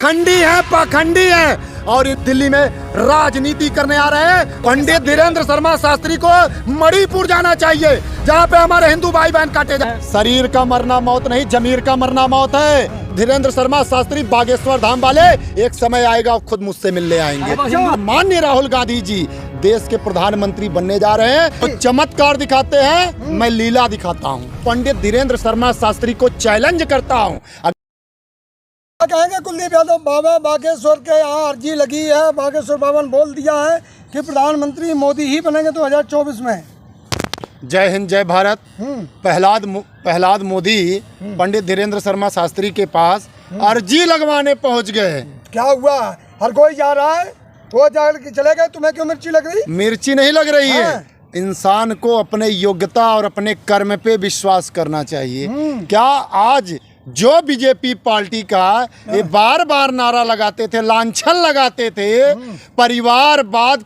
खंडी है, पाखंडी है और ये दिल्ली में राजनीति करने आ रहे हैं। पंडित धीरेंद्र शर्मा शास्त्री को मणिपुर जाना चाहिए, जहाँ पे हमारे हिंदू भाई बहन काटे जाए। शरीर का मरना मौत नहीं, जमीर का मरना मौत है। धीरेंद्र शर्मा शास्त्री बागेश्वर धाम वाले एक समय आएगा, खुद मुझसे मिलने आएंगे। माननीय राहुल गांधी जी देश के प्रधानमंत्री बनने जा रहे हैं, तो चमत्कार दिखाते हैं, मैं लीला दिखाता हूँ। पंडित धीरेंद्र शर्मा शास्त्री को चैलेंज करता हूँ। कहेंगे कुलदीप यादव बाबा बागेश्वर के यहाँ अर्जी लगी है, बागेश्वर बाबा ने बोल दिया है कि प्रधानमंत्री मोदी ही बनेंगे 2024 में। जय हिंद, जय भारत। प्रहलाद मोदी पंडित धीरेंद्र शर्मा शास्त्री के पास अर्जी लगवाने पहुंच गए। क्या हुआ? हर कोई जा रहा है, वो जाकर चले गए। तुम्हें क्यों मिर्ची लग रही? मिर्ची नहीं लग रही है। इंसान को अपने योग्यता और अपने कर्म पे विश्वास करना चाहिए। क्या आज जो बीजेपी पार्टी का ये बार बार नारा लगाते थे, लांछन लगाते थे, परिवारवाद,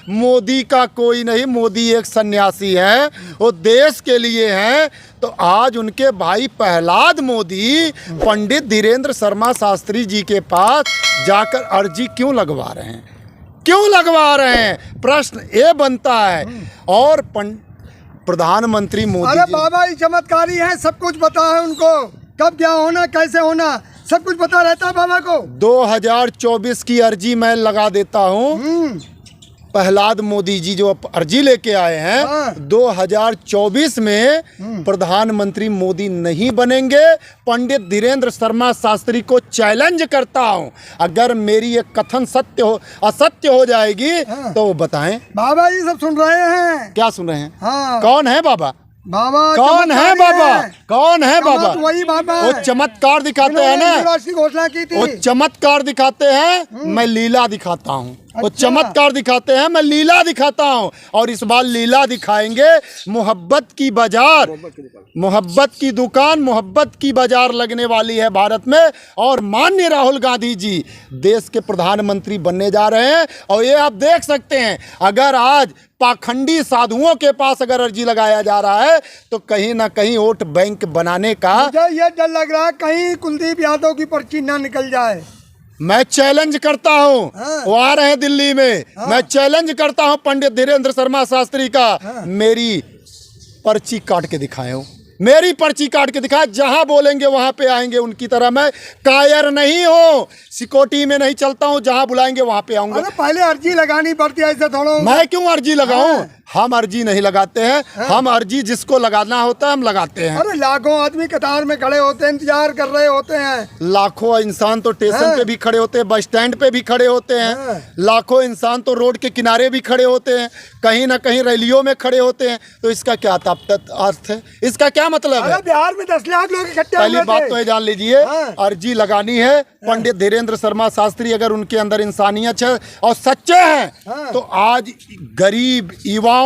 मोदी का कोई नहीं, मोदी एक सन्यासी है, वो देश के लिए है। तो आज उनके भाई प्रहलाद मोदी पंडित धीरेंद्र शर्मा शास्त्री जी के पास जाकर अर्जी क्यों लगवा रहे हैं? क्यों लगवा रहे हैं? प्रश्न ये बनता है। और प्रधानमंत्री मोदी, अरे बाबा ही चमत्कारी है, सब कुछ पता है उनको, कब क्या होना, कैसे होना, सब कुछ पता रहता है बाबा को। 2024 की अर्जी मैं लगा देता हूँ। प्रहलाद मोदी जी जो अर्जी लेके आए हैं, 2024 में प्रधानमंत्री मोदी नहीं बनेंगे। पंडित धीरेंद्र शर्मा शास्त्री को चैलेंज करता हूं, अगर मेरी ये कथन असत्य हो जाएगी तो वो बताएं। बाबा जी सब सुन रहे हैं। क्या सुन रहे हैं? हाँ। कौन है बाबा? बाबा कौन है बाबा? कौन है बाबा? वही बाबा वो चमत्कार दिखाते हैं ना, घोषणा की थी। वो चमत्कार दिखाते हैं, मैं लीला दिखाता हूँ। वो चमत्कार दिखाते हैं, मैं लीला दिखाता हूँ। और इस बार लीला दिखाएंगे। मोहब्बत की बाजार, मोहब्बत की दुकान, मोहब्बत की बाजार लगने वाली है भारत में। और माननीय राहुल गांधी जी देश के प्रधानमंत्री बनने जा रहे हैं। और ये आप देख सकते हैं, अगर आज पाखंडी साधुओं के पास अगर अर्जी लगाया जा रहा है तो कहीं ना कहीं वोट बैंक बनाने का मुझे ये डर लग रहा है कहीं कुलदीप यादव की पर्ची ना निकल जाए। मैं चैलेंज करता हूं। वो आ रहे हैं दिल्ली में। मैं चैलेंज करता हूं पंडित धीरेंद्र शर्मा शास्त्री का, मेरी पर्ची काट के दिखाएं। मेरी पर्ची काट के दिखाए, जहां बोलेंगे वहां पे आएंगे। उनकी तरह मैं कायर नहीं हूं, सिक्योरिटी में नहीं चलता हूं, जहां बुलाएंगे वहां पे आऊंगा। अरे पहले अर्जी लगानी पड़ती है, ऐसे थोड़ा। मैं क्यों अर्जी लगाऊं? हम अर्जी नहीं लगाते हैं। हम अर्जी जिसको लगाना होता है हम लगाते हैं। अरे लाखों आदमी कतार में खड़े होते हैं, इंतजार कर रहे होते हैं। लाखों इंसान तो स्टेशन पे भी खड़े होते हैं, बस स्टैंड पे भी खड़े होते हैं। लाखों इंसान तो रोड के किनारे भी खड़े होते हैं, कहीं ना कहीं रैलियों में खड़े होते हैं। तो इसका क्या अर्थ है? इसका क्या मतलब है? बिहार में 10 लाख लोग इकट्ठे हुए थे। पहली बात तो ये जान लीजिए, अर्जी लगानी है। पंडित धीरेंद्र शर्मा शास्त्री अगर उनके अंदर इंसानियत है और सच्चे हैं, तो आज गरीब युवाओं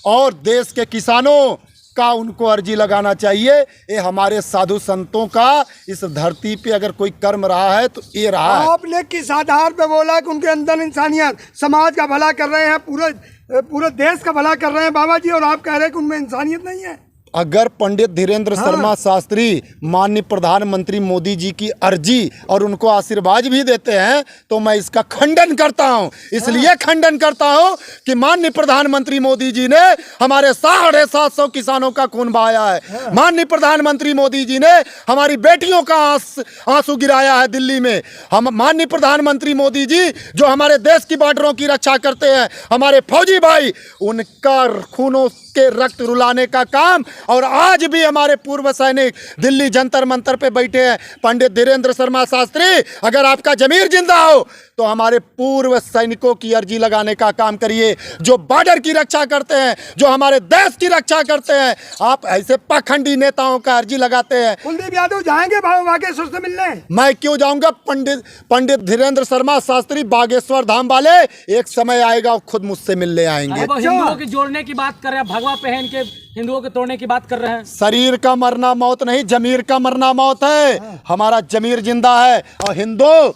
और देश के किसानों का उनको अर्जी लगाना चाहिए। ये हमारे साधु संतों का इस धरती पे अगर कोई कर्म रहा है तो ये रहा है। आपने किस आधार पे बोला कि उनके अंदर इंसानियत, समाज का भला कर रहे हैं, पूरे देश का भला कर रहे हैं बाबा जी, और आप कह रहे हैं कि उनमें इंसानियत नहीं है? अगर पंडित धीरेंद्र शर्मा शास्त्री माननीय प्रधानमंत्री मोदी जी की अर्जी और उनको आशीर्वाद भी देते हैं तो मैं इसका खंडन करता हूं। इसलिए खंडन करता हूं कि माननीय प्रधानमंत्री मोदी जी ने हमारे 750 किसानों का खून बहाया है। माननीय प्रधानमंत्री मोदी जी ने हमारी बेटियों का आंसू गिराया है दिल्ली में। हम माननीय प्रधानमंत्री मोदी जी जो हमारे देश की बॉर्डरों की रक्षा करते हैं, हमारे फौजी भाई, उनका खूनों के रक्त रुलाने का काम। और आज भी हमारे पूर्व सैनिक दिल्ली जंतर मंतर पे बैठे हैं। पंडित धीरेंद्र शर्मा शास्त्री, अगर आपका जमीर जिंदा हो तो हमारे पूर्व सैनिकों की अर्जी लगाने का काम करिए, जो बॉर्डर की रक्षा करते हैं, जो हमारे देश की रक्षा करते हैं। आप ऐसे पाखंडी नेताओं का अर्जी लगाते हैं। कुलदीप यादव जाएंगे बागेश्वर से मिलने? मैं क्यों जाऊंगा? पंडित धीरेंद्र शर्मा शास्त्री बागेश्वर धाम वाले एक समय आएगा, खुद मुझसे मिलने आएंगे। हिंदुओं की जोड़ने की बात कर रहे हैं, भगवा पहन के हिंदुओं के तोड़ने की बात कर रहे हैं। शरीर का मरना मौत नहीं, जमीर का मरना मौत है। हमारा जमीर जिंदा है। और हिंदू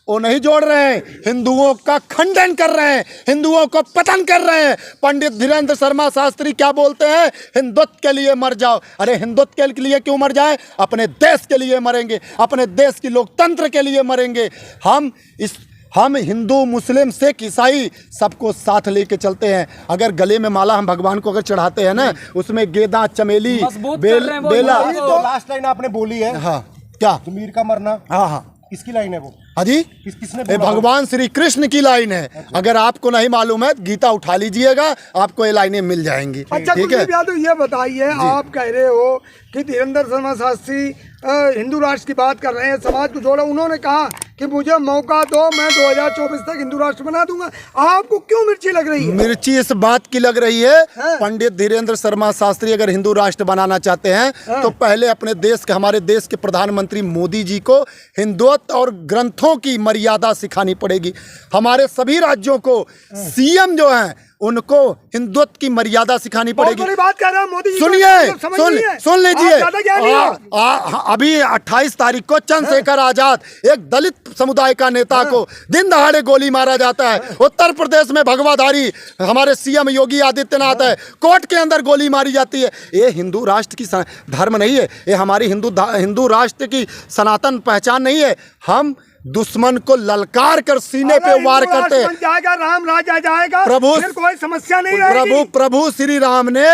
वो नहीं जोड़ रहे हैं, हिंदुओं का खंडन कर रहे हैं, हिंदुओं को पतन कर रहे हैं। पंडित धीरेंद्र शर्मा शास्त्री क्या बोलते हैं? हिंदुत्व के लिए मर जाओ। अरे हिंदुत्व के लिए क्यों मर जाए? अपने देश के लिए मरेंगे, अपने देश की लोकतंत्र के लिए मरेंगे। हम हिंदू, मुस्लिम, सिख, ईसाई सबको साथ लेके चलते हैं। अगर गले में माला हम भगवान को अगर चढ़ाते हैं ना, उसमें गेंदा, चमेली, बेला। तो लास्ट लाइन आपने बोली है, हाँ क्या? जमीर का मरना। हाँ हाँ, किसकी लाइन है वो? हाँ जी, किसने ये भगवान श्री कृष्ण की लाइन है। अगर आपको नहीं मालूम है, गीता उठा लीजिएगा, आपको ये लाइनें मिल जाएंगी। अच्छा ठीक है। कुलदीप यादव, ये बताइए, आप कह रहे हो कि धीरेंद्र शर्मा शास्त्री हिंदू राष्ट्र की बात कर रहे हैं, समाज को जोड़ा। उन्होंने कहा कि मुझे मौका दो, मैं 2024 तक हिंदू राष्ट्र बना दूंगा। आपको क्यों मिर्ची लग रही है? मिर्ची इस बात की लग रही है, पंडित धीरेंद्र शर्मा शास्त्री अगर हिंदू राष्ट्र बनाना चाहते हैं तो पहले अपने देश के, हमारे देश के प्रधानमंत्री मोदी जी को हिंदुत्व और ग्रंथों की मर्यादा सिखानी पड़ेगी। हमारे सभी राज्यों को सीएम जो हैं उनको हिंदुत्व की मर्यादा सिखानी पड़ेगी। बड़ी बात कर रहा हूं मोदी जी। सुनिए, सुन लीजिए। अभी 28 तारीख को चंद्रशेखर आजाद, एक दलित समुदाय का नेता को दिन दहाड़े गोली मारा जाता है। उत्तर प्रदेश में भगवाधारी हमारे सीएम योगी आदित्यनाथ है, कोर्ट के अंदर गोली मारी जाती है। ये हिंदू राष्ट्र की धर्म नहीं है, ये हमारी हिंदू राष्ट्र की सनातन पहचान नहीं है। हम दुश्मन को ललकार कर सीने पे वार करते हैं। जाएगा, राम राज आ जाएगा, प्रभु, फिर कोई समस्या नहीं रहेगी। प्रभु श्री राम ने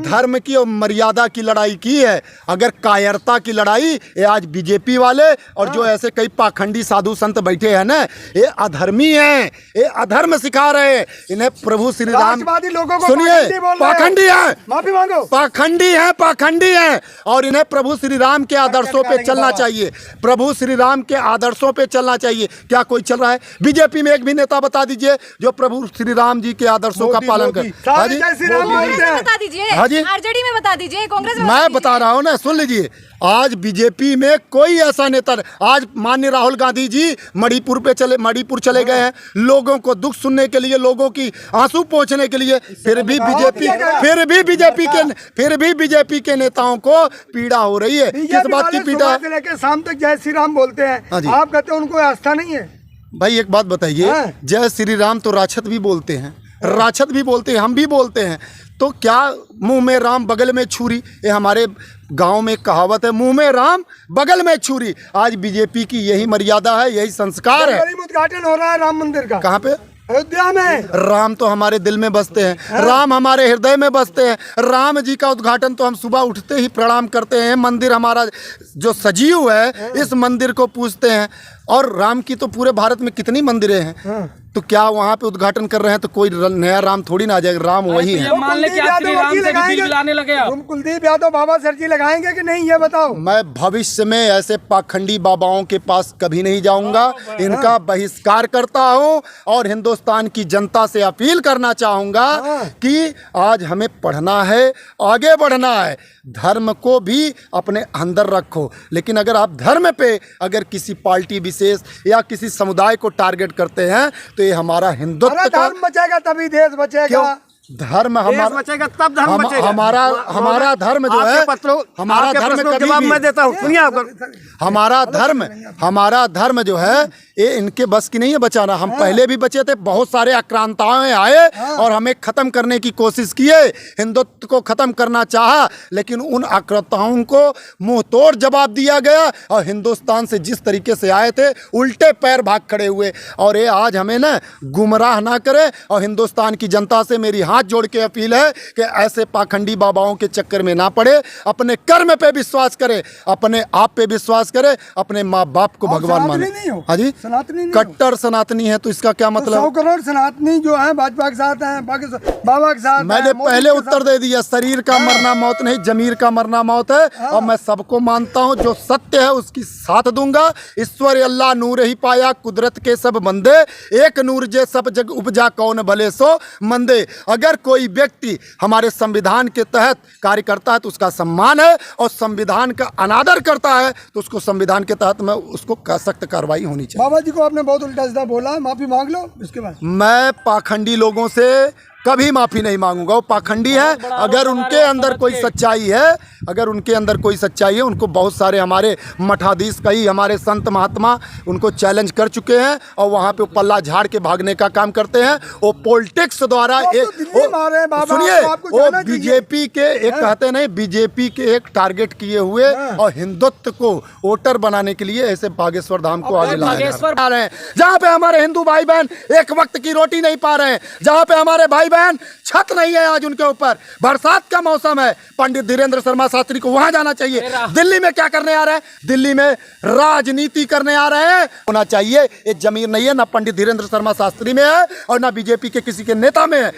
धर्म की और मर्यादा की लड़ाई की है। अगर कायरता की लड़ाई ये आज बीजेपी वाले और जो ऐसे कई पाखंडी साधु संत बैठे हैं ना, ये अधर्मी हैं, ये अधर्म सिखा रहे हैं। इन्हें प्रभु श्री राम, लोगों को सुनिए, पाखंडी है, माफी मांगो, पाखंडी है और इन्हें प्रभु श्री राम के आदर्शों पे चलना चाहिए। प्रभु श्री राम के आदर्शों पे चलना चाहिए। क्या कोई चल रहा है? बीजेपी में एक भी नेता बता दीजिए जो प्रभु श्री राम जी के आदर्शों का पालन करे। हाँ जी, बता दीजिए, हाँ जी, आरजेडी में बता दीजिए, कांग्रेस में मैं बता रहा हूँ ना, सुन लीजिए। आज बीजेपी में कोई ऐसा नेता, आज माननीय राहुल गांधी जी मणिपुर चले गए हैं लोगों को दुख सुनने के लिए, लोगों की आंसू पोंछने के लिए। फिर भी बीजेपी के नेताओं को पीड़ा हो रही है। किस बात की पीड़ा है? लेके शाम तक जय श्री राम बोलते हैं, आप कहते हैं उनको आस्था नहीं है। भाई एक बात बताइए, जय श्री राम तो राक्षस भी बोलते हैं, हम भी बोलते हैं। तो क्या मुंह में राम बगल में छुरी? ये हमारे गांव में कहावत है, मुंह में राम बगल में छुरी। आज बीजेपी की यही मर्यादा है, यही संस्कार है। उद्घाटन हो रहा है राम मंदिर का। कहाँ पे? अयोध्या में। राम तो हमारे दिल में बसते हैं, राम हमारे हृदय में बसते हैं। राम जी का उद्घाटन तो हम सुबह उठते ही प्रणाम करते हैं। मंदिर हमारा जो सजीव है, इस मंदिर को पूजते हैं। और राम की तो पूरे भारत में कितनी मंदिरें हैं, तो क्या वहाँ पे उद्घाटन कर रहे हैं तो कोई नया राम थोड़ी ना आ जाएगा, राम वही है। मान ले कि आप श्री राम से बिल लाने लगे आप। तुम कुलदीप यादव बाबा सर जी लगाएंगे कि नहीं, ये बताओ। मैं भविष्य में ऐसे पाखंडी बाबाओं के पास कभी नहीं जाऊंगा, इनका बहिष्कार करता हूं और हिंदुस्तान की जनता से अपील करना चाहूंगा कि आज हमें पढ़ना है, आगे बढ़ना है, धर्म को भी अपने अंदर रखो। लेकिन अगर आप धर्म पे अगर किसी पार्टी विशेष या किसी समुदाय को टारगेट करते हैं तो ये हमारा हिंदुत्व का, धर्म बचेगा तभी देश बचेगा। धर्म हमारा बचेगा तब धर्म बचेगा। हमारा धर्म जो है, हमारा धर्म कभी जवाब मैं देता हूँ, सुनिए आप। हमारा धर्म जो है ये इनके बस की नहीं है बचाना। हम पहले भी बचे थे, बहुत सारे आक्रांताएं आए और हमें खत्म करने की कोशिश किए, हिंदुत्व को खत्म करना चाहा, लेकिन उन आक्रांताओं को मुंह तोड़ जवाब दिया गया और हिंदुस्तान से जिस तरीके से आए थे उल्टे पैर भाग खड़े हुए। और ये आज हमें ना गुमराह ना करे। और हिंदुस्तान की जनता से मेरी हाथ जोड़ के अपील है कि ऐसे पाखंडी बाबाओं के चक्कर में ना पड़े, अपने कर्म पे विश्वास करे, अपने आप पे विश्वास करे, अपने माँ बाप को भगवान माने। हाँ जी, सनातनी कट्टर सनातनी है तो इसका क्या मतलब? 100 करोड़ सनातनी जो है भाजपा के साथ हैं, बाकी बाबा के साथ। मैंने पहले उत्तर दे दिया, शरीर का मरना मौत नहीं, जमीर का मरना मौत है। और मैं सबको मानता हूँ, जो सत्य है उसकी साथ दूंगा। ईश्वर अल्लाह नूर ही पाया, कुदरत के सब बंदे, एक नूर जे सब जग उपजा, कौन भले सो मंदे। अगर कोई व्यक्ति हमारे संविधान के तहत कार्य करता है तो उसका सम्मान है, और संविधान का अनादर करता है तो उसको संविधान के तहत में उसको सख्त कार्रवाई होनी चाहिए। बाबा जी को आपने बहुत उल्टा सीधा बोला, माफी मांग लो। इसके बाद मैं पाखंडी लोगों से कभी माफी नहीं मांगूंगा। वो पाखंडी है। अगर उनके अंदर कोई सच्चाई है, अगर उनके अंदर कोई सच्चाई है, उनको बहुत सारे हमारे मठाधीश, कई हमारे संत महात्मा उनको चैलेंज कर चुके हैं और वहाँ पे पल्ला झाड़ के भागने का काम करते हैं। वो पॉलिटिक्स द्वारा सुनिए, वो बीजेपी के एक कहते नहीं, बीजेपी के एक टारगेट किए हुए और हिंदुत्व को वोटर बनाने के लिए ऐसे बागेश्वर धाम को आगे ला रहे हैं, जहाँ पे हमारे हिंदू भाई बहन एक वक्त की रोटी नहीं पा रहे हैं, जहाँ पे हमारे भाई बहन छत नहीं है आज उनके ऊपर, बरसात का मौसम है। पंडित धीरेन्द्र शर्मा शास्त्री को वहां जाना चाहिए। दिल्ली में क्या करने आ रहे हैं? दिल्ली में राजनीति करने आ रहे हैं। होना चाहिए, ये जमीर नहीं है, ना पंडित धीरेन्द्र शर्मा शास्त्री में है और ना बीजेपी के किसी के नेता में है।